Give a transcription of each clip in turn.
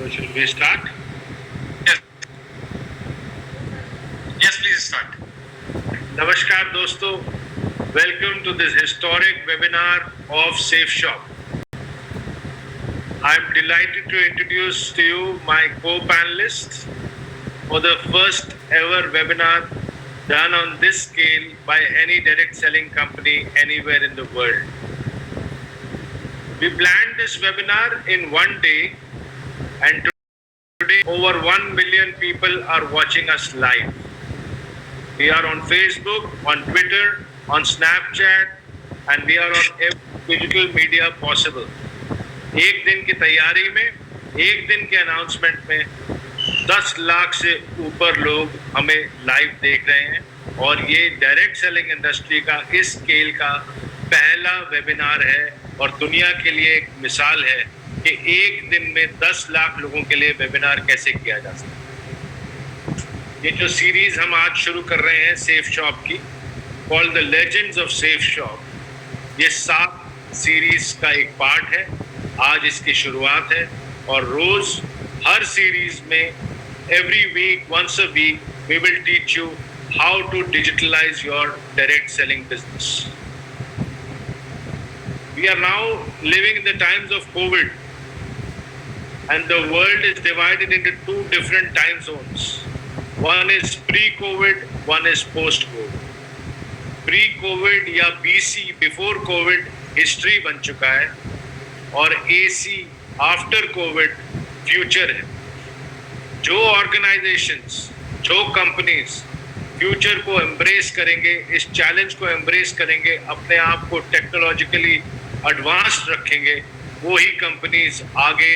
So should we start? Yes, yes, please start. Namaskar दोस्तों, welcome to this historic webinar of Safe Shop. I am delighted to introduce to you my co-panelists for the first ever webinar done on this scale by any direct selling company anywhere in the world. We planned this webinar in one day, and today over 1 million people are watching us live. We are on Facebook, on Twitter, on Snapchat, and we are on every digital media possible. एक दिन की तैयारी में, एक दिन के announcement में 10 लाख से ऊपर लोग हमें लाइव देख रहे हैं और ये डायरेक्ट सेलिंग इंडस्ट्री का इस स्केल का पहला वेबिनार है और दुनिया के लिए एक मिसाल है कि एक दिन में 10 लाख लोगों के लिए वेबिनार कैसे किया जा सकता है। ये जो सीरीज हम आज शुरू कर रहे हैं सेफ शॉप की, called the legends of safe shop, ये 7 सीरीज का एक पार्ट है। आज इसकी शुरुआत है और रोज हर सीरीज में every week, once a week, we will teach you how to digitalise your direct selling business. We are now living in the times of COVID, and the world is divided into 2 different time zones. One is pre-COVID, one is post-COVID. Pre-COVID या BC, before COVID, history बन चुका है और AC, after COVID, future है। जो organisations, जो companies future को embrace करेंगे, इस चैलेंज को एम्ब्रेस करेंगे, अपने आप को टेक्नोलॉजिकली एडवांस रखेंगे, वो ही कंपनीज आगे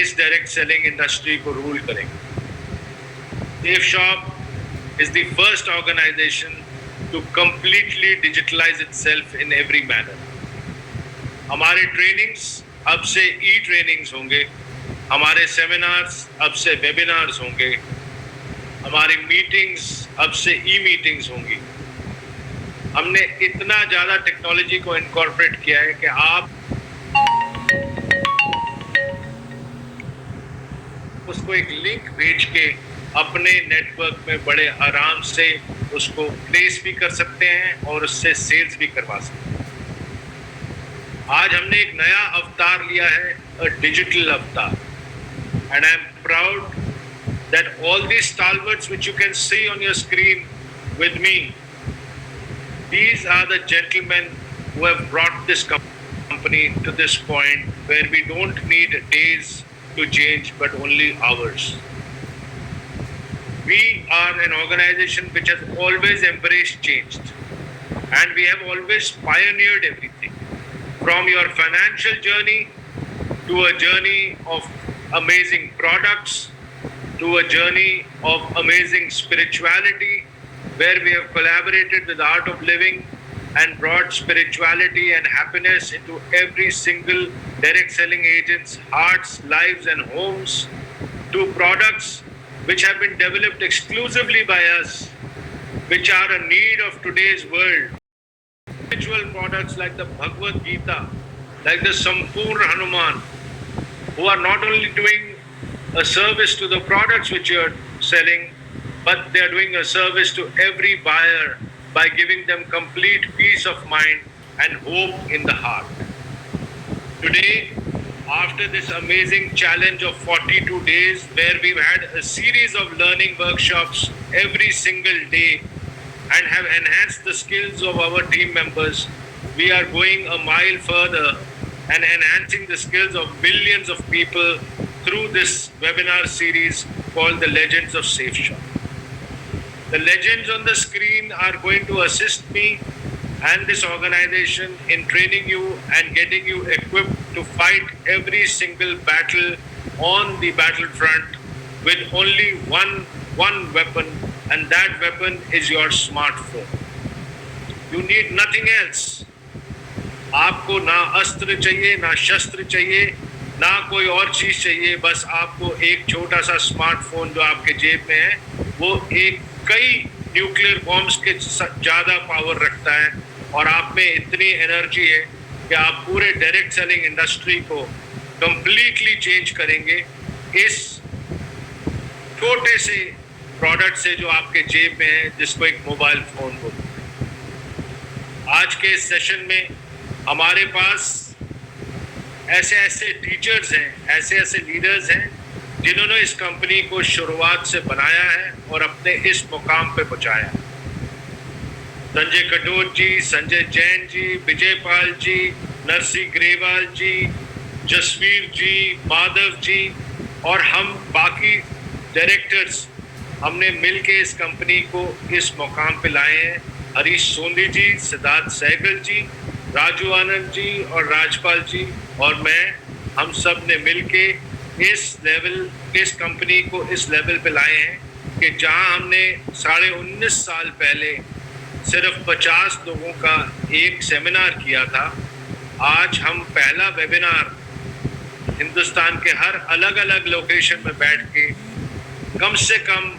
इस डायरेक्ट सेलिंग इंडस्ट्री को रूल करेंगे। Safe Shop is the first organisation to completely digitalise itself in every manner. हमारे ट्रेनिंग्स अब से ई ट्रेनिंग्स होंगे, हमारे सेमिनार्स अब से वेबिनार्स होंगे, हमारी मीटिंग्स अब से ई मीटिंग्स होंगी। हमने इतना ज़्यादा टेक्नोलॉजी को इनकॉर्पोरेट किया है कि आप उसको एक लिंक भेज के अपने नेटवर्क में बड़े आराम से उसको प्लेस भी कर सकते हैं और उससे सेल्स भी करवा सकते हैं। आज हमने एक नया अवतार लिया है, अ डिजिटल अवतार, and I am proud that all these stalwarts which you can see on your screen with me, these are the gentlemen who have brought this company to this point where we don't need days to change but only hours. We are an organization which has always embraced change, and we have always pioneered everything from your financial journey to a journey of amazing products, to a journey of amazing spirituality, where we have collaborated with Art of Living and brought spirituality and happiness into every single direct selling agent's hearts, lives and homes, to products which have been developed exclusively by us, which are a need of today's world. Spiritual products like the Bhagavad Gita, like the Sampurna Hanuman, who are not only doing a service to the products which you are selling, but they are doing a service to every buyer by giving them complete peace of mind and hope in the heart. Today, after this amazing challenge of 42 days, where we've had a series of learning workshops every single day and have enhanced the skills of our team members, we are going a mile further and enhancing the skills of millions of people through this webinar series called the Legends of Safe Shop. The legends on the screen are going to assist me and this organization in training you and getting you equipped to fight every single battle on the battlefront with only one weapon, and that weapon is your smartphone. You need nothing else. आपको ना अस्त्र चाहिए, ना शस्त्र चाहिए, ना कोई और चीज चाहिए, बस आपको एक छोटा सा स्मार्टफोन जो आपके जेब में है, वो एक कई न्यूक्लियर बॉम्ब्स के ज़्यादा पावर रखता है और आप में इतनी एनर्जी है कि आप पूरे डायरेक्ट सेलिंग इंडस्ट्री को कंप्लीटली चेंज करेंगे इस छोटे से प्रोडक्ट से जो आपके जेब में है, जिसको एक मोबाइल फोन बोलते हैं। आज के इस सेशन में हमारे पास ऐसे ऐसे टीचर्स हैं, ऐसे ऐसे लीडर्स हैं जिन्होंने इस कंपनी को शुरुआत से बनाया है और अपने इस मुकाम पे पहुंचाया है। संजय कटोच जी, संजय जैन जी, विजय पाल जी, नरसी ग्रेवाल जी, जसवीर जी, माधव जी और हम बाकी डायरेक्टर्स, हमने मिलके इस कंपनी को इस मुकाम पे लाए हैं। हरीश सोंधी जी, सिद्धार्थ सहगल जी, राजू आनंद जी और राजपाल जी और मैं, हम सब ने मिलके इस कंपनी को इस लेवल पे लाए हैं कि जहां हमने 19.5 साल पहले सिर्फ 50 लोगों का एक सेमिनार किया था, आज हम पहला वेबिनार हिंदुस्तान के हर अलग अलग लोकेशन में बैठ के कम से कम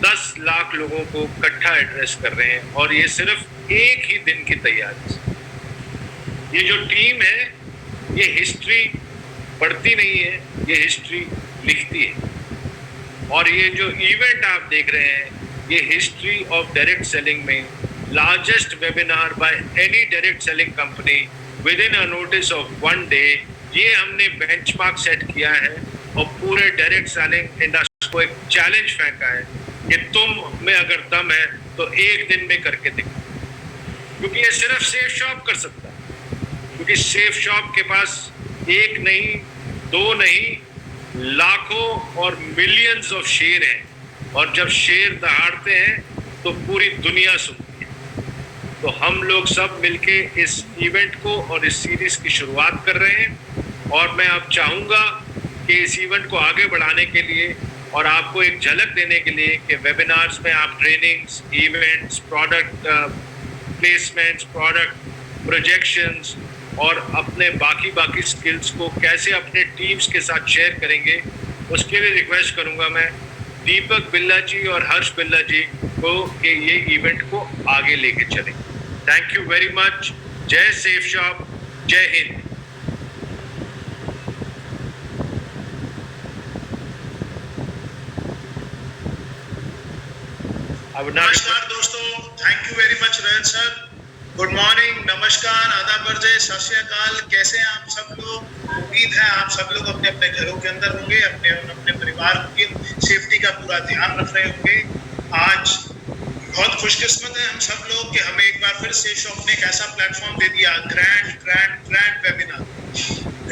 10 लाख लोगों को इकट्ठा एड्रेस कर रहे हैं, और ये सिर्फ एक ही दिन की तैयारी से। ये जो टीम है ये हिस्ट्री पढ़ती नहीं है, ये हिस्ट्री लिखती है। और ये जो इवेंट आप देख रहे हैं ये हिस्ट्री ऑफ डायरेक्ट सेलिंग में largest webinar by any direct selling company with in a notice of 1 day, ये हमने बेंचमार्क सेट किया है और पूरे डायरेक्ट सेलिंग इंडस्ट्री को एक चैलेंज फेंका है कि तुम में अगर दम है तो एक दिन में करके दिखाओ। क्योंकि ये सिर्फ सेफ शॉप कर सकता है, क्योंकि सेफ शॉप के पास एक नहीं, दो नहीं, लाखों और मिलियंस ऑफ शेर हैं, और जब शेर दहाड़ते हैं तो पूरी दुनिया सुनती है। तो हम लोग सब मिलके इस इवेंट को और इस सीरीज की शुरुआत कर रहे हैं, और मैं अब चाहूँगा कि इस इवेंट को आगे बढ़ाने के लिए और आपको एक झलक देने के लिए कि वेबिनार्स में आप trainings, events, product placements, product projections और अपने बाकी स्किल्स को कैसे अपने टीम्स के साथ शेयर करेंगे, उसके लिए रिक्वेस्ट करूंगा मैं दीपक बिल्ला जी और हर्ष बिल्ला जी को कि ये इवेंट को आगे लेके चलें। Thank you very much. जय सेफ शॉप, जय हिंद। नमस्कार दोस्तों, thank you very much Rohit sir. Good morning, नमस्कार, आदाब, जय सत श्री अकाल। कैसे हैं आप सब लोग? उम्मीद है आप सब लोग अपने अपने घरों के अंदर होंगे, अपने अपने परिवार की सेफ्टी का पूरा ध्यान रख रहे होंगे। आज बहुत खुशकिस्मत है हम सब लोग कि हमें एक बार फिर से शॉप ने एक ऐसा प्लेटफॉर्म दे दिया, grand webinar.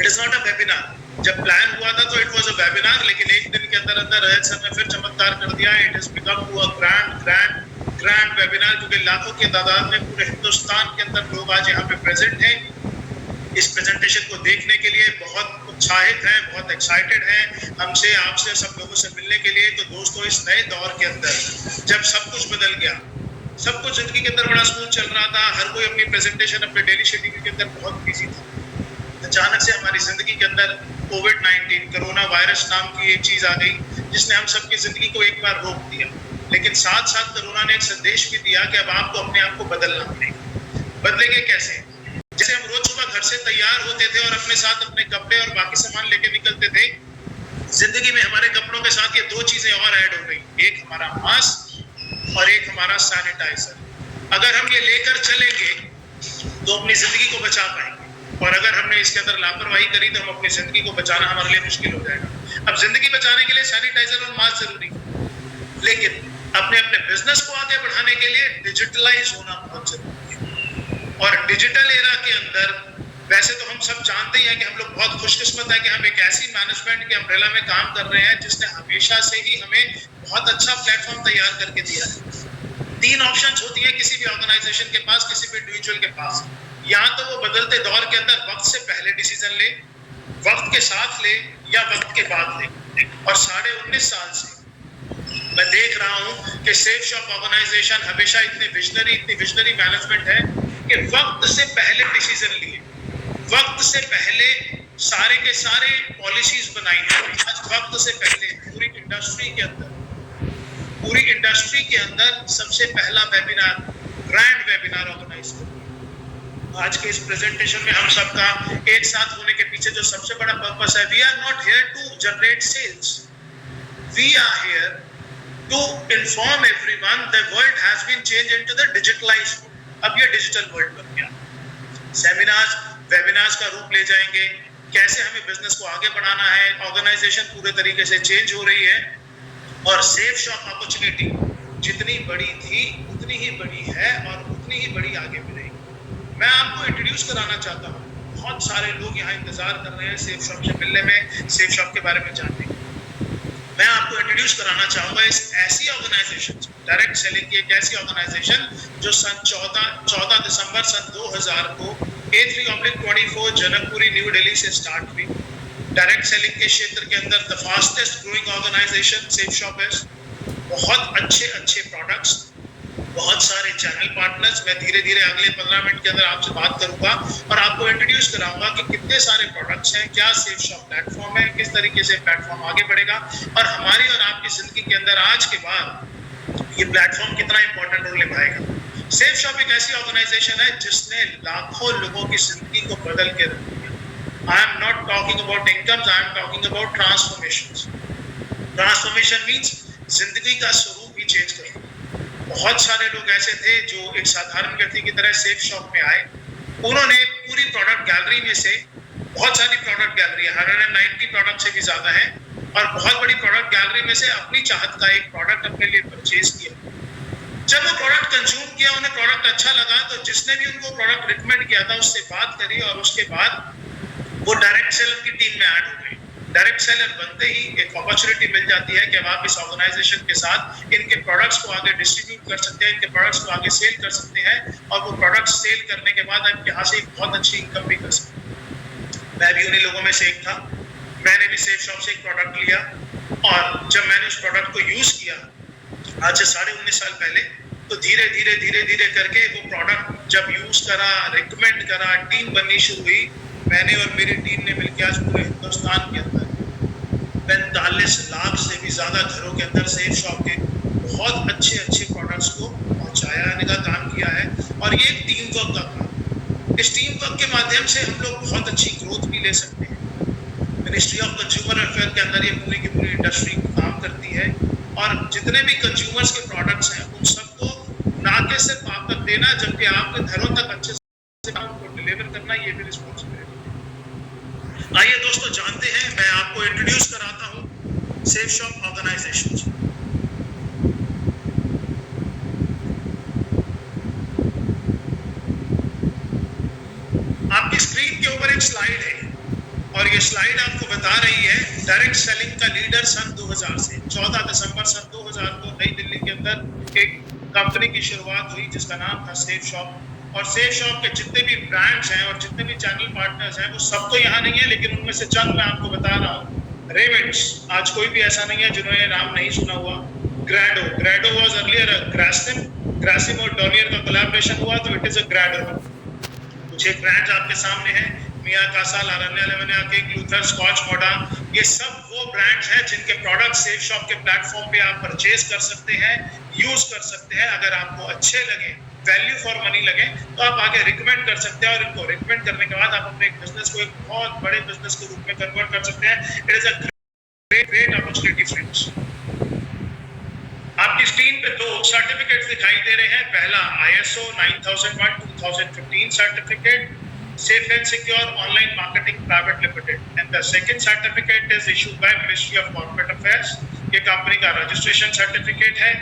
It is not a webinar. जब प्लान हुआ था तो इट वाज अ वेबिनार, लेकिन एक दिन के अंदर अंदर रोहित सर ने फिर चमत्कार कर दिया। It is become to a grand webinar, क्योंकि लाखों की तादाद में पूरे हिंदुस्तान के अंदर लोग आज यहाँ पे प्रेजेंट हैं। इस प्रेजेंटेशन को देखने के लिए बहुत उत्साहित हैं, बहुत एक्साइटेड हैं हमसे, आपसे, सब लोगों से मिलने के लिए। तो दोस्तों, इस नए दौर के अंदर जब सब कुछ बदल गया, सब कुछ जिंदगी के अंदर बड़ा स्मूथ चल रहा था, हर कोई अपनी प्रेजेंटेशन, अपने डेली शेड्यूल के अंदर बहुत बिजी था, अचानक से हमारी जिंदगी के अंदर कोविड-19 कोरोना वायरस नाम की एक चीज आ गई जिसने हम सबकी जिंदगी को एक बार रोक दिया। लेकिन साथ साथ कोरोना ने एक संदेश भी दिया कि अब आपको अपने आप को बदलना पड़ेगा। बदलेंगे कैसे? जैसे हम रोज सुबह घर से तैयार होते थे और अपने साथ अपने कपड़े और बाकी सामान लेके निकलते थे, जिंदगी में हमारे कपड़ों के साथ ये दो चीजें और ऐड हो गई, एक हमारा मास्क और एक हमारा सैनिटाइजर। अगर हम ये लेकर चलेंगे तो अपनी जिंदगी को बचा पाएंगे, और अगर हमने इसके अंदर लापरवाही करी तो हम अपनी जिंदगी को बचाना हमारे लिए मुश्किल हो जाएगा। अब जिंदगी बचाने के लिए सैनिटाइजर और मास्क जरूरी, लेकिन अपने अपने बिजनेस को आगे बढ़ाने के लिए डिजिटलाइज होना बहुत जरूरी है। और डिजिटल एरा के अंदर वैसे तो हम सब जानते ही हैं कि हम लोग बहुत खुशकिस्मत हैं कि हम एक ऐसी मैनेजमेंट के अम्ब्रेला में काम कर रहे हैं जिसने हमेशा से ही हमें बहुत अच्छा प्लेटफॉर्म तैयार करके दिया है। 3 ऑप्शंस होती है किसी भी ऑर्गेनाइजेशन के पास, किसी भी इंडिविजुअल के पास। या तो वो बदलते दौर के अंदर वक्त से पहले डिसीजन ले, वक्त के साथ ले, या वक्त के बाद ले। और 19.5 साल से मैं देख रहा हूं कि सेफ शॉप ऑर्गेनाइजेशन हमेशा इतनी विजनरी मैनेजमेंट है कि वक्त से पहले डिसीजन लिए, वक्त से पहले सारे के सारे पॉलिसीज बनाई है। आज वक्त से पहले पूरी इंडस्ट्री के अंदर सबसे पहला वेबिनार, ग्रैंड वेबिनार ऑर्गेनाइज कर। आज के इस प्रेजेंटेशन में हम सबका एक साथ होने के पीछे जो सबसे बड़ा पर्पस है, we are not here to generate sales, we are here to inform everyone the world has been changed into the digitalized world. अब ये डिजिटल वर्ल्ड बन गया. सेमिनार्स, वेबिनार्स का रूप ले जाएंगे, कैसे हमें बिजनेस को आगे बढ़ाना है, ऑर्गेनाइजेशन पूरे तरीके से चेंज हो रही है और सेफ शॉप अपॉर्चुनिटी जितनी बड़ी थी उतनी ही बड़ी है और उतनी ही बड़ी आगे मिलेगी. मैं आपको इंट्रोड्यूस कराना चाहता हूँ. बहुत सारे लोग यहाँ इंतजार कर रहे हैं सेफ शॉप से मिलने में, सेफ शॉप के बारे में जानने के. मैं आपको इंट्रोड्यूस कराना चाहूंगा इस ऐसी ऑर्गेनाइजेशन, डायरेक्ट सेलिंग की एक ऐसी ऑर्गेनाइजेशन जो सन 14 दिसंबर सन 2000 को A3/24 जनकपुरी न्यू दिल्ली से स्टार्ट हुई. डायरेक्ट सेलिंग के क्षेत्र के अंदर the fastest growing organisation Safe Shop है. बहुत अच्छे प्रोडक्ट्स, बहुत सारे चैनल पार्टनर्स. मैं धीरे धीरे अगले 15 मिनट के अंदर आपसे बात करूंगा और आपको इंट्रोड्यूस कराऊंगा कि कितने सारे प्रोडक्ट्स हैं, क्या सेफ शॉप प्लेटफॉर्म है, किस तरीके से प्लेटफॉर्म आगे बढ़ेगा और हमारी और आपकी जिंदगी के अंदर आज के बाद ये प्लेटफॉर्म कितना इंपॉर्टेंट रोल निभाएगा. सेफ शॉप एक ऐसी ऑर्गेनाइजेशन है जिसने लाखों लोगों की जिंदगी को बदल के रख दिया. I am not talking about incomes, I am talking about transformations. Transformation means जिंदगी का स्वरूप ही चेंज करना. बहुत सारे लोग ऐसे थे जो एक साधारण व्यक्ति की तरह सेफ शॉप में आए. उन्होंने पूरी प्रोडक्ट गैलरी में से, बहुत सारी प्रोडक्ट गैलरी 190 प्रोडक्ट से भी ज्यादा है और बहुत बड़ी प्रोडक्ट गैलरी में से अपनी चाहत का एक प्रोडक्ट अपने लिए परचेज किया. जब वो प्रोडक्ट कंज्यूम किया, उन्हें प्रोडक्ट अच्छा लगा तो जिसने भी उनको प्रोडक्ट रिकमेंड किया था उससे बात करी और उसके बाद वो डायरेक्ट सेलर की टीम में ऐड हो गई. डायरेक्ट सेलर बनते ही एक अपॉर्चुनिटी मिल जाती है कि अब आप इस ऑर्गेनाइजेशन के साथ इनके प्रोडक्ट्स को आगे डिस्ट्रीब्यूट कर सकते हैं, इनके प्रोडक्ट्स को आगे सेल कर सकते हैं और वो प्रोडक्ट्स सेल करने के बाद आप यहाँ से एक बहुत अच्छी इनकम भी कर सकते हैं. मैं भी उन्हीं लोगों में से एक था. मैंने भी सेफ शॉप से एक प्रोडक्ट लिया और जब मैंने उस प्रोडक्ट को यूज किया आज से 19.5 साल पहले, तो धीरे धीरे करके वो प्रोडक्ट जब यूज करा, रिकमेंड करा, टीम बननी शुरू हुई. मैंने और मेरी टीम ने मिलकर आज पूरे हिंदुस्तान के अंदर 45 लाख से भी ज्यादा घरों के अंदर सेफ शॉप के बहुत अच्छे प्रोडक्ट्स को पहुंचाया आने का काम किया है. और ये एक टीम वर्क का काम. इस टीम वर्क के माध्यम से हम लोग बहुत अच्छी ग्रोथ भी ले सकते हैं. मिनिस्ट्री ऑफ कंज्यूमर वेलफेयर के अंदर ये पूरी की पूरी इंडस्ट्री काम करती है और जितने भी कंज्यूमर्स के प्रोडक्ट्स हैं उन सबको ना के सिर्फ आप तक देना, जबकि आपके घरों तक अच्छे से उनको डिलीवर करना, ये भी रिस्पॉन्सिबिलिटी. आइए दोस्तों जानते हैं, मैं आपको इंट्रोड्यूस कराता हूं सेफ शॉप ऑर्गेनाइजेशन. आपकी स्क्रीन के ऊपर एक स्लाइड है और ये स्लाइड आपको बता रही है डायरेक्ट सेलिंग का लीडर सन 2000 से 14 दिसंबर सन 2000 को नई दिल्ली के अंदर एक कंपनी की शुरुआत हुई जिसका नाम था सेफ शॉप. और सेफ शॉप के जितने भी ब्रांड्स हैं और जितने भी चैनल पार्टनर्स हैं वो सब तो यहाँ नहीं है, लेकिन उनमें से चंद मैं आपको बता रहा हूँ. रेवेंट्स, आज कोई भी ऐसा नहीं है जिन्होंने नाम नहीं सुना हुआ. ग्रैडो वाज अर्लियर ग्रासिम और डॉनियर का कोलैबोरेशन हुआ तो इट इज अ ग्रैडो. कुछ एक ब्रांड्स आपके सामने हैं, मिया कासा, लारन्या लेवनिया, किंग लूथर, स्कॉच मोडा. ये सब वो ब्रांड्स हैं जिनके प्रोडक्ट सेफ शॉप के प्लेटफॉर्म पे आप परचेज कर सकते हैं, यूज कर सकते हैं. अगर आपको अच्छे लगे, वैल्यू फॉर मनी लगे तो आप आगे रिकमेंड कर सकते हैं और इनको रिकमेंड करने के बाद आप अपने एक बिजनेस को एक बहुत बड़े बिजनेस के रूप में कन्वर्ट कर सकते हैं. It is a great opportunity friends. आपकी स्क्रीन पे दो सर्टिफिकेट्स दिखाई दे रहे हैं. पहला ISO 9001:2015 certificate, Safe and Secure Online Marketing Private Limited, and the second certificate is issued by Ministry of Corporate Affairs. ये कंपनी का रजिस्ट्रेशन सर्टिफिकेट है.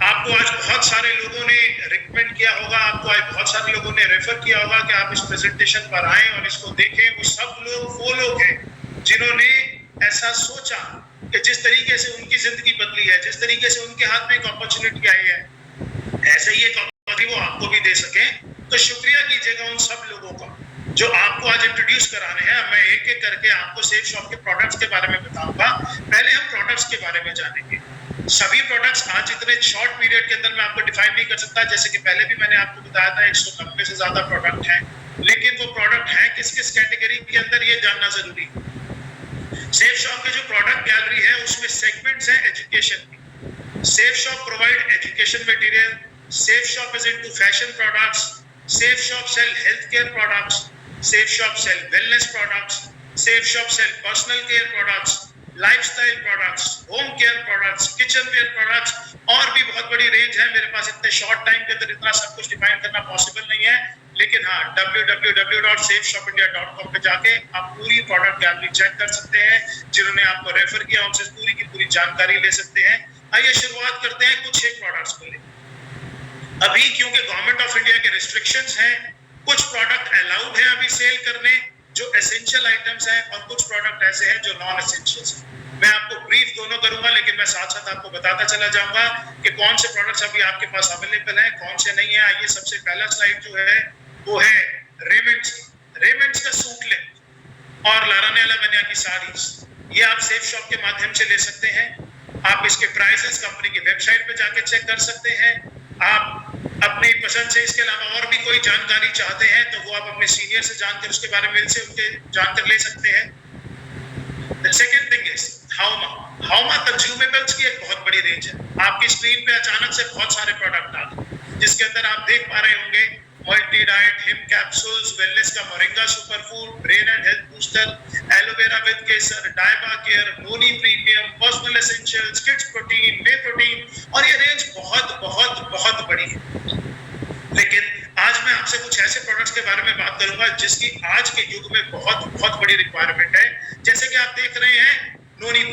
आपको आज बहुत सारे लोगों ने रिकमेंड किया होगा, आपको आज बहुत सारे लोगों ने रेफर किया होगा कि आप इस प्रेजेंटेशन पर आएं और इसको देखें. वो सब लोग वो लोग हैं जिन्होंने ऐसा सोचा कि जिस तरीके से उनकी जिंदगी बदली है, जिस तरीके से उनके हाथ में एक अपॉर्चुनिटी आई है, ऐसे ही एक अपॉर्चुनिटी वो आपको भी दे सके. तो शुक्रिया कीजिएगा उन सब लोगों का जो आपको आज इंट्रोड्यूस कराने हैं. मैं एक एक करके आपको सेफ शॉप के प्रोडक्ट्स के बारे में बताऊंगा. पहले हम प्रोडक्ट्स के बारे में जानेंगे. सभी प्रोडक्ट्स आज इतने शॉर्ट पीरियड के अंदर मैं आपको डिफाइन नहीं कर सकता. जैसे कि पहले भी मैंने आपको बताया था 190 से ज्यादा प्रोडक्ट हैं, लेकिन वो प्रोडक्ट हैं किस किस कैटेगरी के अंदर ये जानना जरूरी है. सेफ शॉप के जो प्रोडक्ट गैलरी है उसमें सेगमेंट्स हैं एजुकेशन की. Safe Shop provide education material. Safe Shop is into fashion products. Safe Shop sell health care products. Safe Shop sell wellness products. Safe Shop sell personal care products. Lifestyle products, home care products, kitchenware products, और भी बहुत बड़ी range है। मेरे पास इतने short time के अंदर इतना सब कुछ डिफाइन करना पॉसिबल नहीं है, लेकिन हाँ, www.safeshopindia.com पे जाके आप पूरी प्रोडक्ट गैलरी चेक कर सकते हैं। जिन्होंने आपको रेफर किया उनसे पूरी की पूरी जानकारी ले सकते हैं। आइए शुरुआत करते हैं कुछ एक प्रोडक्ट्स को लेकर। अभी क्योंकि गवर्नमेंट ऑफ इंडिया के रिस्ट्रिक्शंस हैं, कुछ प्रोडक्ट अलाउड है अभी सेल करने जो एसेंशियल आइटम्स हैं, और कुछ प्रोडक्ट ऐसे हैं जो नॉन एसेंशियल्स हैं। मैं आपको ब्रीफ दोनों करूंगा, लेकिन मैं साथ साथ आपको बताता चला जाऊंगा कि कौन से प्रोडक्ट्स अभी आपके पास अवेलेबल हैं, कौन से नहीं है। आइए सबसे पहला स्लाइड जो है वो है रेमंड्स का सूट लेंथ और लाराने अलावेनिया की साड़ीज। ये आप सेफ शॉप के माध्यम से ले सकते हैं। आप इसके प्राइसेस कंपनी की वेबसाइट पे जाके चेक कर सकते हैं। आप अपनी पसंद से इसके अलावा और भी कोई जानकारी चाहते हैं तो वो आप अपने सीनियर से जानकर उसके बारे में से उनके जानकर ले सकते हैं। The second thing is हाउमा कंज्यूमेबल्स की एक बहुत बड़ी रेंज है। आपकी स्क्रीन पे अचानक से बहुत सारे प्रोडक्ट आ गए, जिसके अंदर आप देख पा रहे होंगे मल्टी डाइट, हिम कैप्सूल्स, वेलनेस का moringa superfood, brain and health booster, aloe vera with kesar, डायबा care, noni premium, personal essentials, kids protein, whey protein, और ये रेंज बहुत बहुत बहुत बड़ी है। लेकिन आज मैं आपसे कुछ ऐसे प्रोडक्ट्स के बारे में बात करूंगा जिसकी आज के युग में बहुत बहुत बड़ी रिक्वायरमेंट है। जैसे कि आप देख रहे हैं नोनी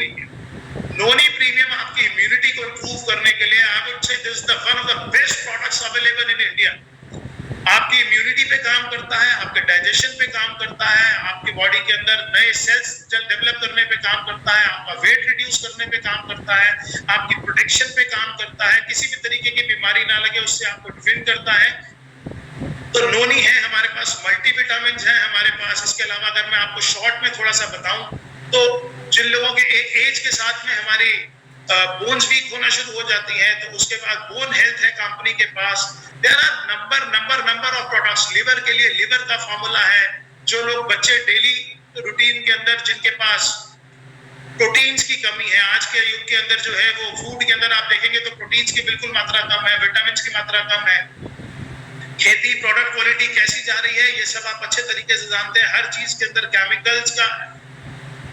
प्रीमियम आपकी इम्यूनिटी को इंप्रूव करने के लिए I would say this the one of the best products available in India. आपकी इम्यूनिटी पे काम करता है, आपके डाइजेशन पे काम करता है, आपकी बॉडी के अंदर नए सेल्स डेवलप करने पे काम करता है, आपका वेट रिड्यूस करने पे काम करता है, आपकी प्रोटेक्शन पे काम करता है, किसी भी तरीके की बीमारी ना लगे उससे आपको डिफेंड करता है। तो नोनी है हमारे पास, मल्टीविटामिन है हमारे पास। इसके अलावा अगर मैं आपको शॉर्ट में थोड़ा सा बताऊं तो जिन लोगों के एक एज के साथ में हमारी बोन्स वीक होना शुरू हो जाती हैं तो उसके बाद बोन हेल्थ है कंपनी के पास। There are number of products. Liver के लिए लिवर का फॉर्मूला है। जो लोग बच्चे डेली रूटीन के अंदर जिनके पास प्रोटीन्स की कमी है, आज के युग के अंदर जो है वो फूड के अंदर आप देखेंगे तो प्रोटीन्स की बिल्कुल मात्रा कम है, विटामिन की मात्रा कम है। खेती प्रोडक्ट क्वालिटी कैसी जा रही है ये सब आप अच्छे तरीके से जानते हैं। हर चीज के अंदर केमिकल्स का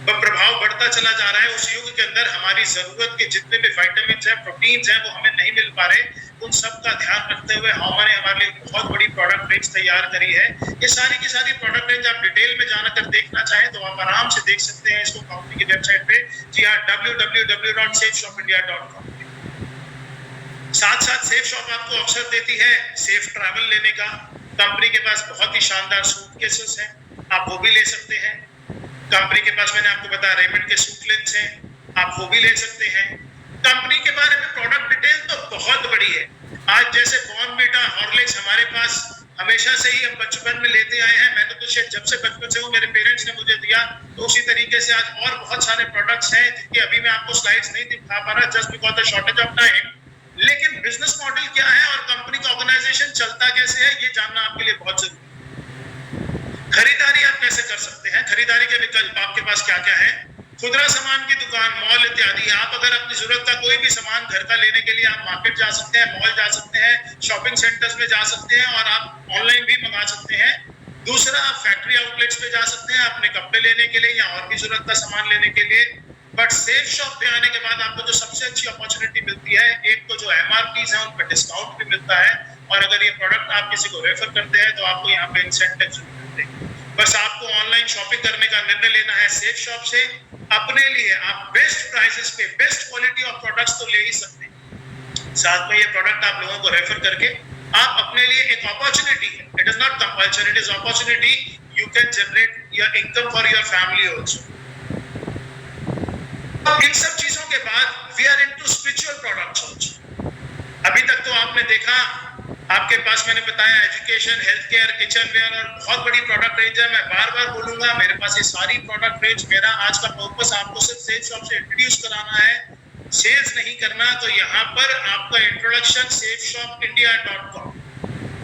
प्रभाव बढ़ता चला जा रहा है। उस युग के अंदर हमारी जरूरत के जितने भी विटामिन हैं, प्रोटीन्स हैं, वो हमें नहीं मिल पा रहे। उन सब का ध्यान रखते हुए हमारे लिए बहुत बड़ी प्रोडक्ट रेंज तैयार करी है। ये सारी की सारी प्रोडक्ट रेंज आप डिटेल में जाकर देखना चाहें तो आप आराम से देख सकते हैं इसको कंपनी की वेबसाइट पे, जी हाँ, www.safeshopindia.com। साथ साथ सेफ शॉप आपको अवसर देती है सेफ ट्रैवल लेने का। कंपनी के पास बहुत ही शानदार सूटकेसेस हैं, आप वो भी ले सकते हैं। कंपनी के पास मैंने आपको बताया रेमंड के सूट लेंस हैं, आप वो भी ले सकते हैं। कंपनी के बारे में प्रोडक्ट डिटेल तो बहुत बड़ी है। आज जैसे बॉर्नवीटा, हॉर्लिक्स हमारे पास हमेशा से ही हम बचपन में लेते आए हैं। मैं तो जब से बचपन से हूँ, मेरे पेरेंट्स ने मुझे दिया, तो उसी तरीके से आज और बहुत सारे प्रोडक्ट्स हैं जिनकी अभी मैं आपको स्लाइड्स नहीं दिखा पा रहा just because the shortage of time. लेकिन बिजनेस मॉडल क्या है और कंपनी का ऑर्गेनाइजेशन चलता कैसे है ये जानना आपके लिए बहुत जरूरी है। खरीदारी आप कैसे कर सकते हैं, खरीदारी के विकल्प आपके पास क्या क्या है। खुदरा सामान की दुकान, मॉल इत्यादि। आप अगर अपनी जरूरत का कोई भी सामान घर का लेने के लिए आप मार्केट जा सकते हैं, मॉल जा सकते हैं, शॉपिंग सेंटर्स में जा सकते हैं, और आप ऑनलाइन भी मंगा सकते हैं। दूसरा, आप फैक्ट्री आउटलेट्स पे जा सकते हैं अपने कपड़े लेने के लिए या और भी जरूरत का सामान लेने के लिए। बट सेफ शॉप पे आने के बाद आपको जो सबसे अच्छी अपॉर्चुनिटी मिलती है, एक तो जो MRPs है उन पर डिस्काउंट भी मिलता है, और अगर ये प्रोडक्ट आप किसी को रेफर करते हैं तो आपको यहाँ पे इंसेंटिव्स भी मिलते हैं। बस आपको ऑनलाइन शॉपिंग करने का निर्णय लेना है सेफ शॉप से। अपने लिए आप बेस्ट प्राइसेस पे बेस्ट क्वालिटी ऑफ प्रोडक्ट्स तो ले ही सकते हैं, साथ में ये प्रोडक्ट आप लोगों को रेफर करके आप अपने लिए एक अपॉर्चुनिटी है, it is not compulsory, it is opportunity, you can generate your income for your family also. इन सब चीजों के बाद we are into spiritual products also. अभी तक तो आपने देखा, आपके पास मैंने बताया education, health care, kitchen ware और बहुत बड़ी प्रोडक्ट रेंज है। मैं बार बार बोलूंगा, मेरे पास ये सारी प्रोडक्ट रेंज, मेरा आज का पर्पस आपको सिर्फ सेल्स शॉप से इंट्रोड्यूस कराना है, सेल्स नहीं करना। तो यहाँ पर आपका इंट्रोडक्शन safeshopindia.com,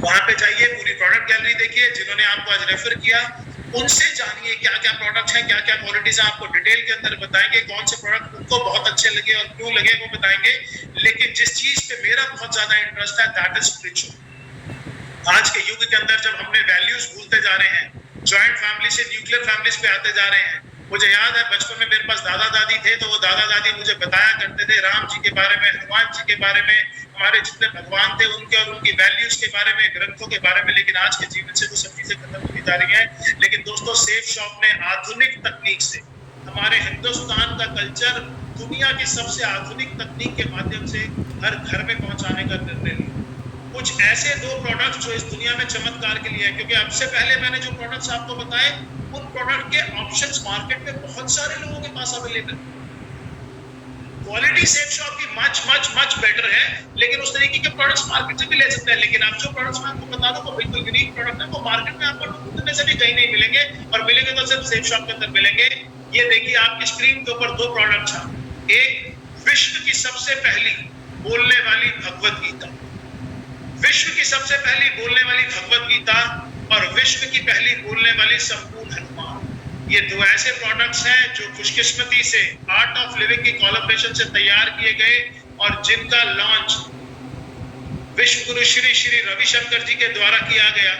वहां पे जाइए, पूरी प्रोडक्ट गैलरी देखिए। जिन्होंने आपको आज रेफर किया उनसे जानिए क्या क्या प्रोडक्ट हैं, क्या क्या क्वालिटीज हैं, आपको डिटेल के अंदर बताएंगे। कौन से प्रोडक्ट उनको बहुत अच्छे लगे और क्यों लगे वो बताएंगे। लेकिन जिस चीज पे मेरा बहुत ज्यादा इंटरेस्ट है दैट इज स्पिरिचुअल। आज के युग के अंदर जब हमने वैल्यूज भूलते जा रहे हैं, जॉइंट फैमिली से न्यूक्लियर फैमिलीज पे आते जा रहे हैं, मुझे याद है बचपन में मेरे पास दादा दादी थे, तो वो दादा दादी मुझे बताया करते थे राम जी के बारे में, हनुमान जी के बारे में, हमारे जितने भगवान थे उनके और उनकी वैल्यूज के बारे में, ग्रंथों के बारे में। लेकिन आज के जीवन से वो सब चीजें खत्म होती जा रही हैं। लेकिन दोस्तों, सेफ शॉप ने आधुनिक तकनीक से हमारे हिंदुस्तान का कल्चर दुनिया की सबसे आधुनिक तकनीक के माध्यम से हर घर में पहुंचाने का निर्णय लिया। कुछ ऐसे 2 प्रोडक्ट जो इस दुनिया में चमत्कार के लिए है, क्योंकि अब से पहले मैंने जो प्रोडक्ट्स आपको बताए उन प्रोडक्ट के ऑप्शंस मार्केट में बहुत सारे लोगों के पास अवेलेबल। क्वालिटी सेफ शॉप की मच बेटर है, लेकिन उस तरीके के प्रोडक्ट्स मार्केट से भी ले सकते हैं। लेकिन अब जो प्रोडक्ट्स मैं आपको बता दूं वो बिल्कुल यूनिक प्रोडक्ट है, वो मार्केट में आपको ढूंढने से भी कहीं नहीं मिलेंगे, और मिलेंगे तो सिर्फ सेफ शॉप के अंदर मिलेंगे। ये देखिए आपकी स्क्रीन के ऊपर 2 प्रोडक्ट्स हैं। एक विश्व की सबसे पहली बोलने वाली भगवत गीता, विश्व की सबसे पहली बोलने वाली भगवत गीता, और विश्व की पहली बोलने वाली संपूर्ण हनुमान। ये 2 ऐसे प्रोडक्ट्स हैं जो खुशकिस्मती से आर्ट ऑफ लिविंग की कोलैबोरेशन से तैयार किए गए और जिनका लॉन्च विश्व गुरु श्री श्री रविशंकर जी के द्वारा किया गया।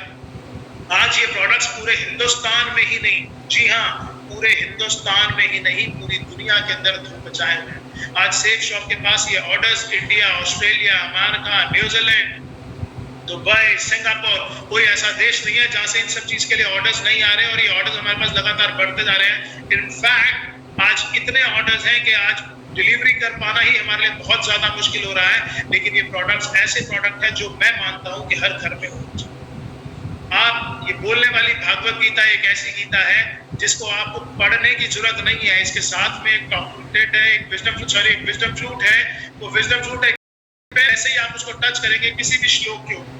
आज ये प्रोडक्ट्स पूरे हिंदुस्तान में ही नहीं, जी हाँ, पूरे हिंदुस्तान में ही नहीं, पूरी दुनिया के अंदर धूम मचाए हुए हैं। आज सेफ शॉप के पास ये orders India, Australia, America, New Zealand, Dubai, Singapore, कोई ऐसा देश नहीं है जहां से इन सब चीज के लिए ऑर्डर्स नहीं आ रहे हैं, और ये ऑर्डर्स हमारे पास लगातार बढ़ते जा रहे हैं। इनफैक्ट आज इतने ऑर्डर्स हैं कि आज डिलीवरी कर पाना ही हमारे लिए बहुत ज्यादा मुश्किल हो रहा है। लेकिन ये प्रोडक्ट्स ऐसे प्रोडक्ट हैं जो मैं मानता हूं कि हर घर में होना चाहिए। आप ये बोलने वाली भागवत गीता एक ऐसी गीता है जिसको आपको पढ़ने की जरूरत नहीं है। इसके साथ में एक टॉप है, एक विजडम फ्लूट है। वो विजडम फ्लूट है, ऐसे ही आप उसको टच करेंगे किसी भी श्लोक के ऊपर,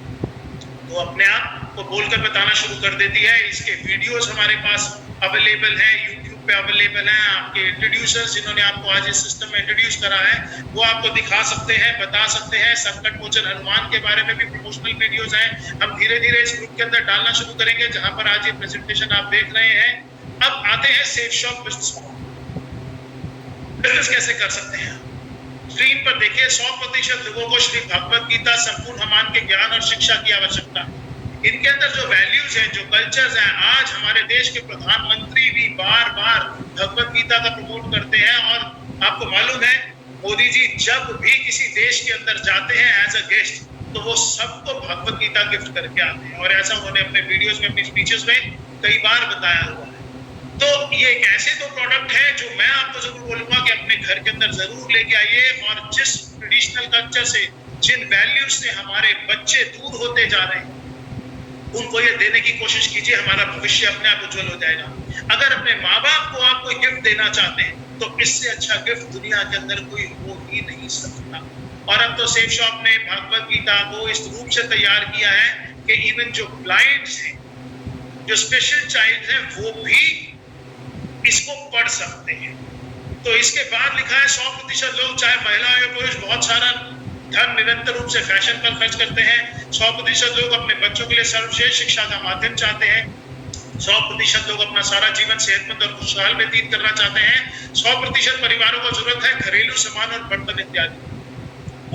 वो अपने आप को बोलकर बताना शुरू कर देती है। इसके वीडियोस हमारे पास अवेलेबल हैं, यूट्यूब पे अवेलेबल हैं। आपके इंट्रोड्यूसर्स जिन्होंने आपको आज इस सिस्टम में इंट्रोड्यूस करा है, वो आपको दिखा सकते हैं, बता सकते हैं। संकट मोचन हनुमान के बारे में भी प्रमोशनल वीडियोस हैं। हम धीरे धीरे इस ग्रुप के अंदर डालना शुरू करेंगे, जहां पर आज ये प्रेजेंटेशन आप देख रहे हैं। अब आते हैं सेफ शॉप बिजनेस कैसे कर सकते हैं। स्क्रीन पर देखिए, 100% लोगों को श्री भगवत गीता संपूर्ण हनुमान के ज्ञान और शिक्षा की आवश्यकता है। इनके अंदर जो वैल्यूज हैं, जो कल्चर्स हैं, आज हमारे देश के प्रधानमंत्री भी बार बार भगवत गीता का प्रमोट करते हैं। और आपको मालूम है, मोदी जी जब भी किसी देश के अंदर जाते हैं एज अ गेस्ट, तो वो सबको भगवत गीता गिफ्ट करके आते हैं, और ऐसा उन्होंने अपने वीडियोस में, अपनी स्पीचेस में कई बार बताया हुआ है। तो ये एक ऐसे 2 प्रोडक्ट हैं जो मैं आपको जरूर बोलूंगा कि अपने घर के अंदर जरूर लेके आइए, और जिस ट्रेडिशनल कल्चर से, जिन वैल्यूज से हमारे बच्चे दूर होते जा रहे हैं, उनको ये देने की कोशिश कीजिए। हमारा भविष्य अपने आप उज्जवल हो जाएगा। अगर अपने माँ बाप को आप कोई गिफ्ट देना चाहते हैं, तो इससे अच्छा गिफ्ट दुनिया के अंदर कोई हो ही नहीं सकता। और अब तो सेफ शॉप ने भागवत गीता को इस रूप से तैयार किया है कि इवन जो ब्लाइंड्स हैं, जो स्पेशल चाइल्ड हैं, वो भी इसको पढ़ सकते हैं। तो इसके बाद लिखा है 100% लोग, चाहे महिला या पुरुष, बहुत सारा धन निरंतर रूप से फैशन पर खर्च करते हैं। 100% लोग अपने बच्चों के लिए सर्वश्रेष्ठ शिक्षा का माध्यम चाहते हैं। 100% लोग अपना सारा जीवन सेहतमंद और खुशहाल व्यतीत करना चाहते हैं। 100% परिवारों को जरूरत है घरेलू सामान और बर्तन इत्यादि।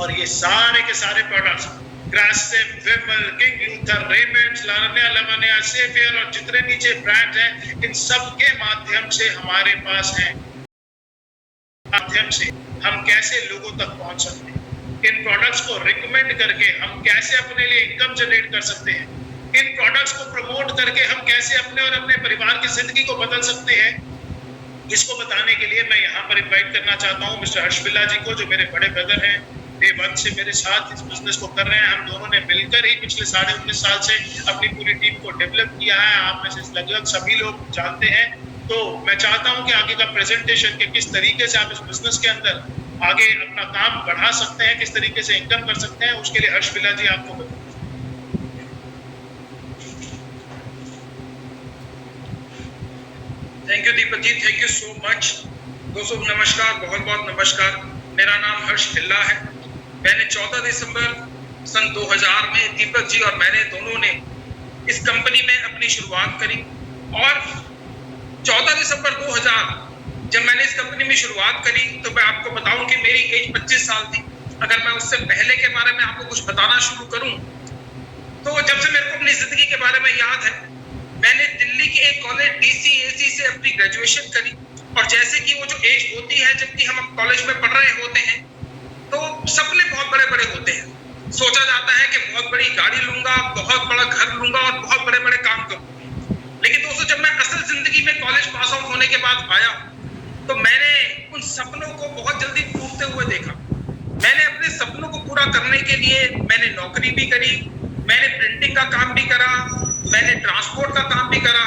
और ये सारे के सारे प्रोडक्ट्स, ग्रासिम, विमल, किंग लूथर, रेमंड्स, लारनिया, लवनिया, सेफियर और जितने नीचे ब्रांड हैं, इन सब के माध्यम से हमारे पास है, माध्यम से हम कैसे लोगों तक पहुंच सकते हैं। इन प्रोडक्ट्स को रिकमेंड करके हम कैसे अपने लिए इनकम जनरेट कर सकते हैं। इन प्रोडक्ट्स को प्रमोट करके हम कैसे अपने और अपने परिवार की जिंदगी को बदल सकते हैं। इसको बताने के लिए मैं यहाँ पर इनवाइट करना चाहता हूँ मिस्टर हर्ष बिल्ला जी को, जो मेरे बड़े ब्रदर हैं, डे वन से मेरे साथ इस बिजनेस को कर रहे हैं। हम दोनों ने मिलकर ही पिछले 19.5 साल से अपनी पूरी टीम को डेवलप किया है। आप में से लगभग सभी लोग जानते हैं। तो मैं चाहता हूं कि आगे का प्रेजेंटेशन के किस तरीके से आप इस बिजनेस के अंदर आगे अपना काम बढ़ा सकते हैं, किस तरीके से इनकम कर सकते हैं, उसके लिए हर्ष बिल्ला जी आपको बताएं। Thank you Deepak ji, thank you so much. दोस्तों नमस्कार, बहुत बहुत नमस्कार। मेरा नाम हर्ष बिल्ला है। मैंने 14 दिसंबर सन 2000 में दीपक जी और मैंने दोनों ने इस कंपनी में अपनी शुरुआत करी। और 14 दिसंबर 2000 जब मैंने इस कंपनी में शुरुआत करी, तो मैं आपको बताऊं कि मेरी एज 25 साल थी। अगर मैं उससे पहले के बारे में आपको कुछ बताना शुरू करूं, तो जब से मेरे को अपनी जिंदगी के बारे में याद है, मैंने दिल्ली के एक कॉलेज DCAC से अपनी ग्रेजुएशन करी, और जैसे कि वो जो एज होती है जबकि हम कॉलेज में पढ़ रहे होते हैं, तो सपने बहुत बड़े बड़े होते हैं। सोचा जाता है कि बहुत बड़ी गाड़ी लूंगा, बहुत बड़ा घर लूंगा और बहुत बड़े बड़े काम करूंगा। लेकिन दोस्तों, जब मैं असल जिंदगी में कॉलेज पास आउट होने के बाद आया, तो मैंने उन सपनों को बहुत जल्दी टूटते हुए देखा। मैंने अपने सपनों को पूरा करने के लिए मैंने नौकरी भी करी, मैंने प्रिंटिंग का काम भी करा, मैंने ट्रांसपोर्ट का काम भी करा,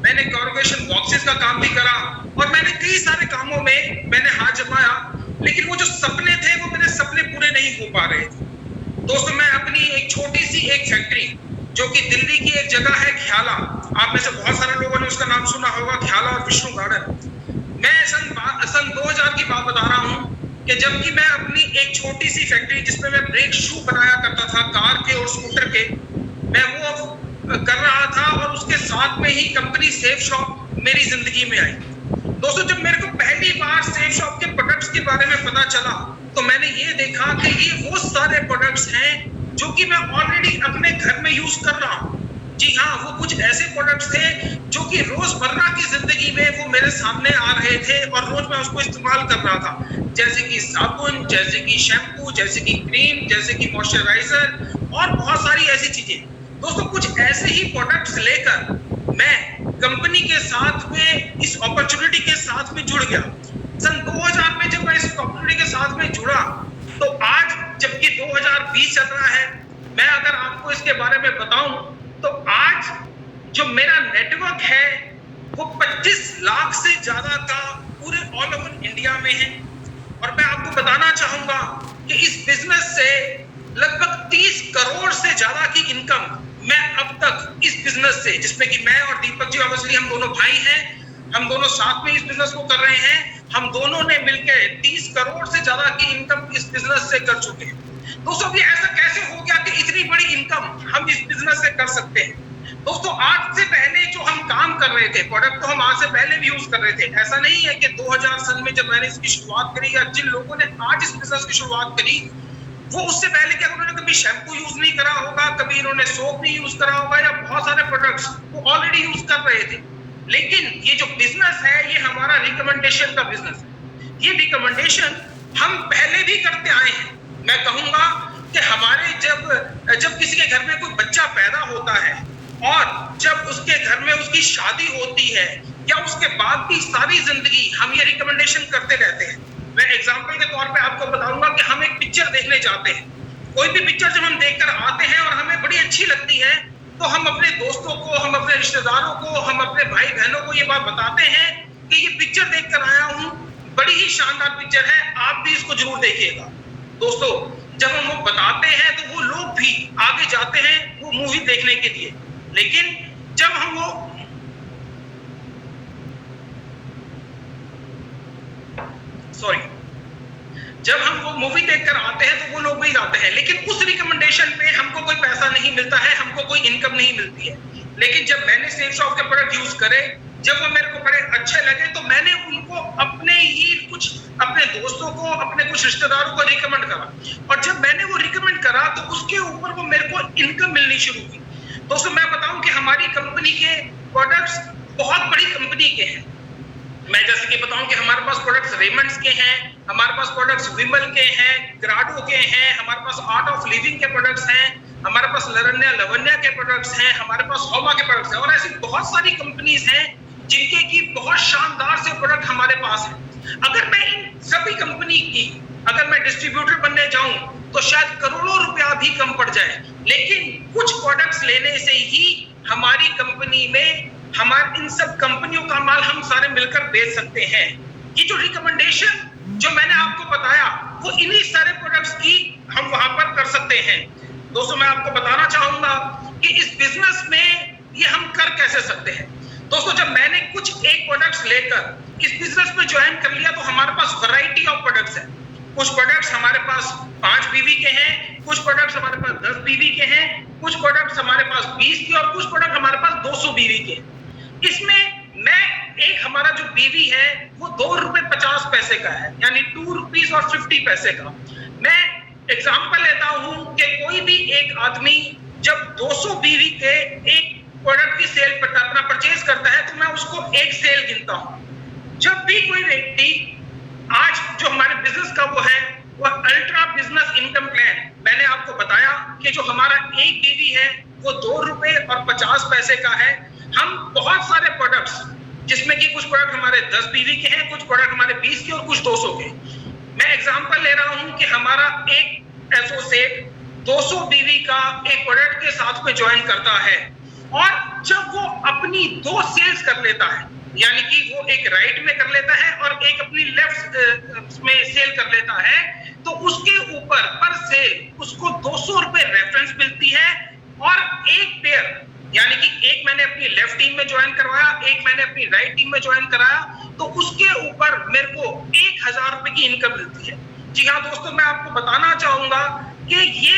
मैंने कॉर्पोरेशन बॉक्सेस का काम भी करा, और मैंने कई सारे कामों में मैंने हाथ जमाया। लेकिन वो जो सपने थे वो मेरे सपने पूरे नहीं हो पा रहे थे। दोस्तों, मैं अपनी एक छोटी सी एक फैक्ट्री जो कि दिल्ली की एक जगह है ख्याला, आप में से बहुत सारे लोगों ने उसका नाम सुना होगा, ख्याला और विष्णु गार्डन। मैं सन 2000 की बात बता रहा हूँ कि जबकि मैं अपनी एक छोटी सी फैक्ट्री जिसमें मैं ब्रेक शू बनाया करता था कार के और स्कूटर के, मैं वो कर रहा था, और उसके साथ में ही कंपनी सेफ शॉप मेरी जिंदगी में आई। दोस्तों, जब मेरे को पहली बार सेफ शॉप के प्रोडक्ट्स के बारे में पता चला, तो मैंने ये देखा कि ये वो सारे प्रोडक्ट्स हैं जो कि मैं ऑलरेडी अपने घर में यूज कर रहा हूँ। जी हाँ, वो कुछ ऐसे प्रोडक्ट्स थे जो कि रोजमर्रा की जिंदगी में वो मेरे सामने आ रहे थे और रोज मैं उसको इस्तेमाल कर रहा था, जैसे कि साबुन, जैसे कि शैम्पू, जैसे कि क्रीम, जैसे कि मॉइस्चराइजर और बहुत सारी ऐसी चीजें। दोस्तों, कुछ ऐसे ही प्रोडक्ट्स लेकर मैं कंपनी के साथ में इस अपॉर्चुनिटी के साथ में जुड़ गया। सन 2000 में जब मैं इस अपॉर्चुनिटी के साथ में जुड़ा, तो आज जबकि 2020 चल रहा है, मैं अगर आपको इसके बारे में बताऊं तो आज जो मेरा नेटवर्क है वो 25 लाख से ज्यादा का पूरे ऑल ओवर इंडिया में है। और मैं आपको बताना चाहूंगा कि इस बिजनेस से लगभग 30 करोड़ से ज्यादा की इनकम मैं अब तक इस बिजनेस से, जिसमें कि मैं और दीपक जी ऑब्वियसली हम दोनों भाई हैं, हम दोनों साथ में इस बिजनेस को कर रहे हैं, हम दोनों ने मिलकर 30 करोड़ से ज्यादा की इनकम इस बिजनेस से कर चुके हैं। दोस्तों, ये ऐसा कैसे हो गया कि इतनी बड़ी इनकम हम इस बिजनेस से कर सकते हैं? दोस्तों, आज से पहले जो हम काम कर रहे थे, प्रोडक्ट तो हम आज से पहले भी यूज कर रहे थे। ऐसा नहीं है कि 2000 सन में जब मैंने इसकी शुरुआत करी, या जिन लोगों ने आज इस बिजनेस की शुरुआत करी, वो उससे पहले क्या उन्होंने कभी शैम्पू यूज नहीं करा होगा, कभी इन्होंने सोप नहीं यूज करा होगा, या बहुत सारे प्रोडक्ट्स वो ऑलरेडी यूज कर रहे थे। लेकिन ये जो बिजनेस है, ये हमारा रिकमेंडेशन का बिजनेस है। ये रिकमेंडेशन हम पहले भी करते आए हैं। मैं कहूंगा कि हमारे जब किसी के घर में कोई बच्चा पैदा होता है और जब उसके घर में उसकी शादी होती है, या उसके बाद भी सारी जिंदगी हम ये रिकमेंडेशन करते रहते हैं। मैं एग्जांपल के तौर पे आपको बताऊंगा कि हम एक पिक्चर देखने जाते हैं। कोई भी पिक्चर जब हम देखकर आते हैं और हमें बड़ी अच्छी लगती है, तो हम अपने दोस्तों को, हम अपने रिश्तेदारों को, हम अपने भाई बहनों को ये बात बताते हैं कि ये पिक्चर देखकर आया हूँ, बड़ी ही शानदार पिक्चर है, आप भी इसको जरूर देखिएगा। दोस्तों, जब हम वो बताते हैं तो वो लोग भी आगे जाते हैं वो मूवी देखने के लिए। लेकिन जब हम वो मूवी देखकर आते हैं तो वो लोग भी जाते हैं, लेकिन उस रिकमेंडेशन पे हमको कोई पैसा नहीं मिलता है, हमको कोई इनकम नहीं मिलती है। लेकिन जब मैंने सेफ शॉप के प्रोडक्ट यूज करे, जब वो मेरे को बड़े अच्छे लगे, तो मैंने उनको अपने दोस्तों को, अपने कुछ रिश्तेदारों को रिकमेंड करा, और जब मैंने वो रिकमेंड करा तो उसके ऊपर वो मेरे को इनकम मिलनी शुरू हुई। दोस्तों, मैं बताऊं कि हमारी कंपनी के प्रोडक्ट्स बहुत बड़ी कंपनी के हैं। मैं जैसे कि बताऊं कि हमारे पास प्रोडक्ट्स रेमंड्स के हैं, हमारे पास प्रोडक्ट्स विमल के हैं, ग्राडो के हैं, हमारे पास आर्ट ऑफ लिविंग के प्रोडक्ट्स हैं, हमारे पास लरण्या लवण्या के प्रोडक्ट्स हैं, हमारे पास होमा के प्रोडक्ट्स हैं, और ऐसी बहुत सारी कंपनीज हैं जिनके की बहुत शानदार से प्रोडक्ट हमारे पास हैं। अगर मैं इन सभी कंपनी की अगर मैं डिस्ट्रीब्यूटर बनने जाऊं तो शायद करोड़ों रुपया भी कम पड़ जाए, लेकिन कुछ प्रोडक्ट्स लेने से ही हमारी कंपनी में हमारे इन सब कंपनियों का माल हम सारे मिलकर बेच सकते हैं। ये जो रिकमेंडेशन जो मैंने आपको बताया, वो इन्हीं सारे प्रोडक्ट्स की हम वहां पर कर सकते हैं। दोस्तों, मैं आपको बताना चाहूंगा कि इस बिजनेस में ये हम कर कैसे सकते हैं। दोस्तों, जब मैंने कुछ एक प्रोडक्ट्स लेकर इस बिजनेस में ज्वाइन कर लिया, तो हमारे पास वैरायटी ऑफ प्रोडक्ट्स है। कुछ प्रोडक्ट्स हमारे पास 5 बीवी के हैं, कुछ प्रोडक्ट्स हमारे पास 10 बीवी के हैं, कुछ प्रोडक्ट्स हमारे पास 20 के, और कुछ प्रोडक्ट हमारे पास 200 बीवी के। इसमें मैं एक हमारा जो बीवी है वो ₹2.50 का है, यानी ₹2.50 का। मैं एग्जांपल लेता हूं कि कोई भी एक आदमी जब 200 बीवी के एक प्रोडक्ट की सेल अपना परचेज करता है तो मैं उसको एक सेल गिनता हूं। जब भी कोई व्यक्ति आज जो हमारे बिजनेस का वो है वो अल्ट्रा बिजनेस इनकम प्लान, मैंने आपको बताया कि जो हमारा एक बीवी है वो 2 रुपए और 50 पैसे का है। हम बहुत सारे प्रोडक्ट्स जिसमें कि कुछ प्रोडक्ट हमारे 10 बीवी के हैं, कुछ प्रोडक्ट हमारे 20 के और कुछ 200 के। मैं एग्जांपल ले रहा हूं कि हमारा एक एसोसिएट 200 बीवी का एक प्रोडक्ट के साथ में ज्वाइन करता है और जब वो अपनी 2 सेल्स कर लेता है, यानी कि वो एक राइट में कर लेता है और एक अपनी लेफ्ट में सेल कर लेता है, तो उसके ऊपर पर सेल उसको 200 रुपए रेफरेंस मिलती है और एक पेयर, यानी कि एक मैंने अपनी लेफ्ट टीम में ज्वाइन करवाया, एक मैंने अपनी राइट टीम में ज्वाइन कराया, तो उसके ऊपर मेरे को 1000 रुपए की इनकम मिलती है। जी हाँ दोस्तों, मैं आपको बताना चाहूंगा कि ये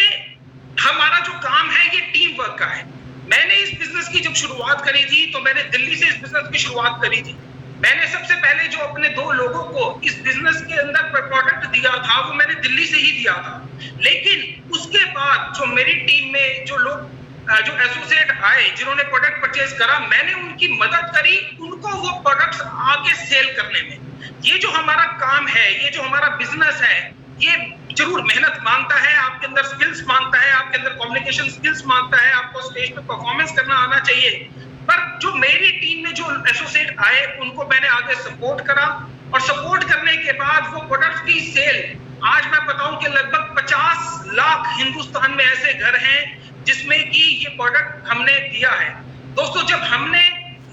हमारा जो काम है ये टीम वर्क का है। मैंने इस बिजनेस की जब शुरुआत करी थी तो मैंने दिल्ली से इस बिजनेस की शुरुआत करी थी। मैंने सबसे पहले जो अपने 2 लोगों को इस बिजनेस के अंदर प्रोडक्ट दिया था वो मैंने दिल्ली से ही दिया था, लेकिन उसके बाद जो मेरी टीम में जो लोग जो एसोसिएट आए जिन्होंने प्रोडक्ट परचेज करा, मैंने उनकी मदद करी उनको वो प्रोडक्ट्स आगे सेल करने में। ये जो हमारा काम है, ये जो हमारा बिजनेस है, ये जरूर मेहनत मांगता है, आपके अंदर स्किल्स मांगता है, आपके अंदर कम्युनिकेशन स्किल्स मांगता है, आपको स्टेज पे परफॉर्मेंस करना आना चाहिए। पर जो मेरी टीम में जो एसोसिएट आए उनको मैंने आगे सपोर्ट करा और सपोर्ट करने के बाद वो प्रोडक्ट की सेल, आज मैं बताऊं कि लगभग 50 लाख हिंदुस्तान में ऐसे घर हैं जिसमें कि ये प्रोडक्ट हमने दिया है। दोस्तों, जब हमने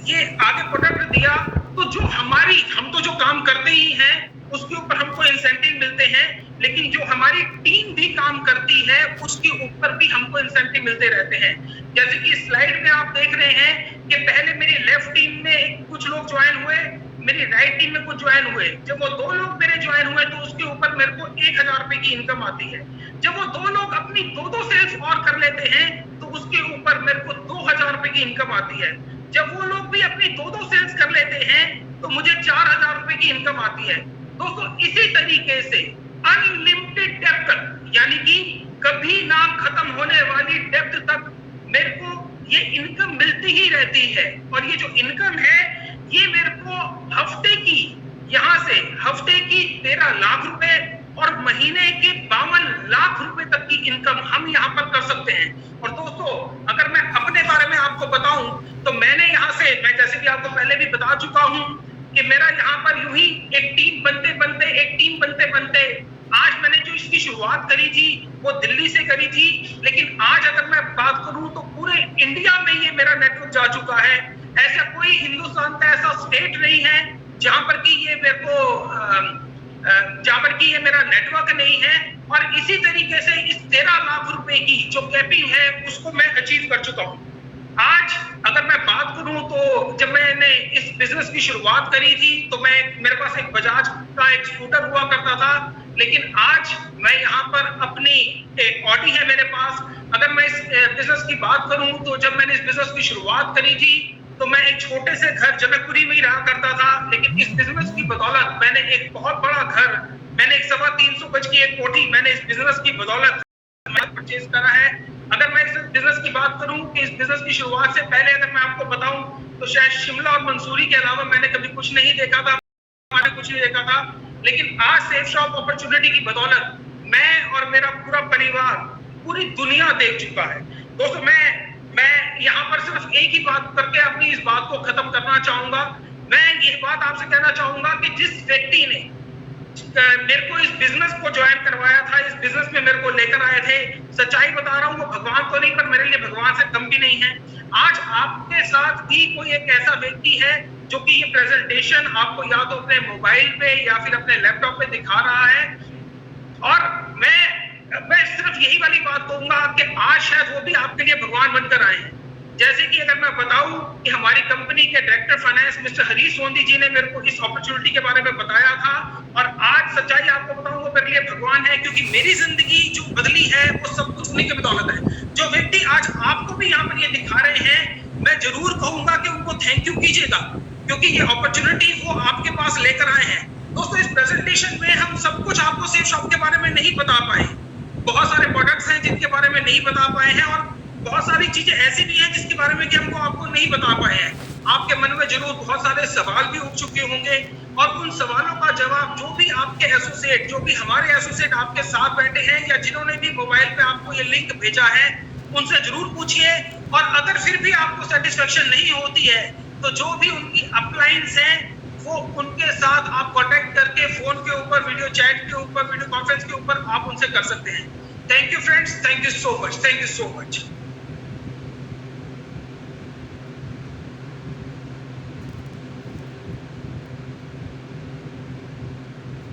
ये आगे प्रोडक्ट दिया तो जो हम तो जो काम करते ही हैं उसके ऊपर हमको इंसेंटिव मिलते हैं, लेकिन जो हमारी टीम भी काम करती है उसके ऊपर भी हमको इंसेंटिव मिलते रहते हैं। जैसे कि स्लाइड में आप देख रहे हैं कि पहले मेरी लेफ्ट टीम में कुछ लोग ज्वाइन हुए, मेरी राइट टीम में कुछ ज्वाइन हुए। जब वो 2 लोग मेरे ज्वाइन हुए तो उसके ऊपर मेरे को 1000 रुपए की इनकम आती है। जब वो 2 लोग अपनी 2 सेल्स और कर लेते हैं तो उसके ऊपर मेरे को 2000 रुपए की इनकम आती है। जब वो लोग भी अपनी 2 सेल्स कर लेते हैं तो मुझे 4000 रुपए की इनकम आती है। दोस्तों, इसी तरीके से अनलिमिटेड डेप्थ, यानी कि कभी ना खत्म होने वाली डेप्थ तक मेरे को ये इनकम मिलती ही रहती है। और ये जो इनकम है ये मेरे को हफ्ते की, यहाँ से हफ्ते की 13 लाख रुपए और महीने के 52 लाख रुपए तक की इनकम हम यहाँ पर कर सकते हैं। और दोस्तों, अगर मैं अपने बारे में आपको बताऊं तो मैंने यहाँ से, मैं जैसे कि आपको पहले भी बता चुका हूं कि मेरा यहाँ पर यूं ही एक टीम बनते बनते आज मैंने जो इसकी शुरुआत करी थी वो दिल्ली से करी थी, लेकिन आज अगर मैं बात करूं तो पूरे इंडिया में ये मेरा नेटवर्क जा चुका है। ऐसा कोई हिंदुस्तान का ऐसा स्टेट नहीं है जहां पर कि ये मेरे को जहां पर कि ये मेरा नेटवर्क नहीं है। और इसी तरीके से इस 13 लाख रुपए की जो कैपिंग है उसको मैं अचीव कर चुका हूं। आज अगर मैं बात करूं तो जब मैंने इस बिजनेस की शुरुआत करी थी तो मेरे पास एक बजाज का एक स्कूटर हुआ करता था, लेकिन आज मैं यहाँ पर अपनी एक ऑडी है मेरे पास। अगर मैं इस बिजनेस की बात करूं तो जब मैंने इस बिजनेस की शुरुआत करी थी तो मैं एक छोटे से घर जनकपुरी में ही रहा करता था, लेकिन इस बिजनेस की बदौलत मैंने एक बहुत बड़ा घर, मैंने एक 350 गज की एक कोठी मैंने इस बिजनेस की बदौलत परचेज करा है। अगर मैं इस बिजनेस की बात करूं कि इस बिजनेस की शुरुआत से पहले अगर मैं आपको बताऊं तो शायद शिमला और मंसूरी के अलावा मैंने कभी कुछ नहीं देखा था, मैंने कुछ नहीं देखा था। लेकिन आज सेफ शॉप अपॉर्चुनिटी की बदौलत मैं और मेरा पूरा परिवार पूरी दुनिया देख चुका है। दोस्तों, मैं यहाँ पर सिर्फ एक ही बात करके अपनी इस बात को खत्म करना चाहूंगा। मैं ये बात आपसे कहना चाहूंगा कि जिस व्यक्ति ने मेरे को इस बिजनेस को ज्वाइन करवाया था, इस बिजनेस में मेरे को लेकर आए थे, सच्चाई बता रहा हूँ, वो भगवान तो नहीं पर मेरे लिए भगवान से कम भी नहीं है। आज आपके साथ भी कोई एक ऐसा व्यक्ति है जो कि ये प्रेजेंटेशन आपको या तो अपने मोबाइल पे या फिर अपने लैपटॉप पे दिखा रहा है। और मैं सिर्फ यही वाली बात कहूंगा कि आज शायद वो भी आपके लिए भगवान बनकर आए हैं। जैसे कि अगर मैं बताऊं कि हमारी कंपनी के director finance mister Harish Sondhi जी ने मेरे को इस अपॉर्चुनिटी के बारे में बताया था, और आज सच्चाई आपको बताऊं वो मेरे लिए भगवान है, क्योंकि मेरी जिंदगी जो बदली है वो सब कुछ उन्हीं की बदौलत है। जो व्यक्ति आज आपको भी यहाँ पर ये दिखा रहे हैं, मैं जरूर कहूंगा कि उनको थैंक यू कीजिएगा, क्योंकि ये अपॉर्चुनिटी वो आपके पास लेकर आए हैं। दोस्तों, इस प्रेजेंटेशन में हम सब कुछ आपको सेफ शॉप के बारे में नहीं बता पाए, बहुत सारे प्रोडक्ट्स हैं जिनके बारे में नहीं बता पाए हैं, और बहुत सारी चीजें ऐसी भी हैं जिसके बारे में कि हमको आपको नहीं बता पाए हैं। आपके मन में जरूर बहुत सारे सवाल भी उठ चुके होंगे और उन सवालों का जवाब जो भी आपके एसोसिएट, जो भी हमारे एसोसिएट आपके साथ बैठे हैं या जिन्होंने भी मोबाइल पे आपको ये लिंक भेजा है, उनसे जरूर पूछिए। और अगर फिर भी आपको सेटिस्फेक्शन नहीं होती है तो जो भी उनकी अपलाइंस है वो उनके साथ आप कांटेक्ट करके फोन के ऊपर, वीडियो चैट के ऊपर, वीडियो कॉन्फ्रेंस के ऊपर आप उनसे कर सकते हैं। Thank you friends, thank you so much, thank you so much.